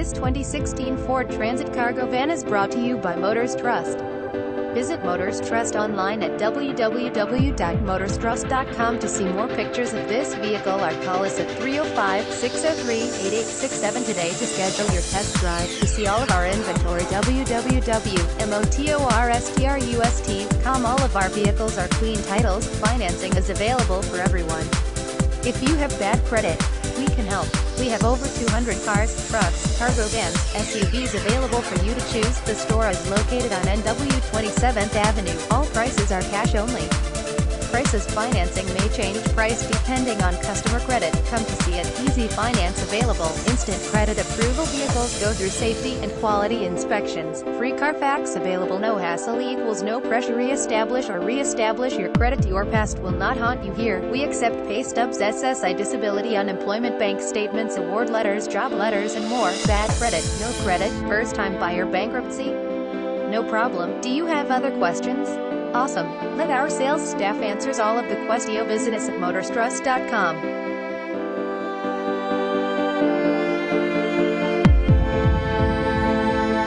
This 2016 Ford Transit cargo van is brought to you by Motors Trust. Visit Motors Trust online at www.motorstrust.com to see more pictures of this vehicle or call us at 305-603-8867 today to schedule your test drive. To see all of our inventory, www.motorstrust.com. All of our vehicles are clean titles. Financing is available for everyone. If you have bad credit, we can help. We have over 200 cars, trucks, cargo vans, SUVs available for you to choose. The store is located on NW 27th Avenue. All prices are cash only. Prices financing may change price depending on customer credit. Come to see it. Easy finance available. Instant credit approval. Vehicles go through safety and quality inspections. Free Carfax available. No hassle equals no pressure. Reestablish your credit. Your past will not haunt you here. We accept pay stubs, SSI, disability, unemployment, bank statements, award letters, job letters, and more. Bad credit, no credit, first time buyer, bankruptcy? No problem. Do you have other questions? Awesome. Let our sales staff answers all of the questions. Visit us at motorstrust.com.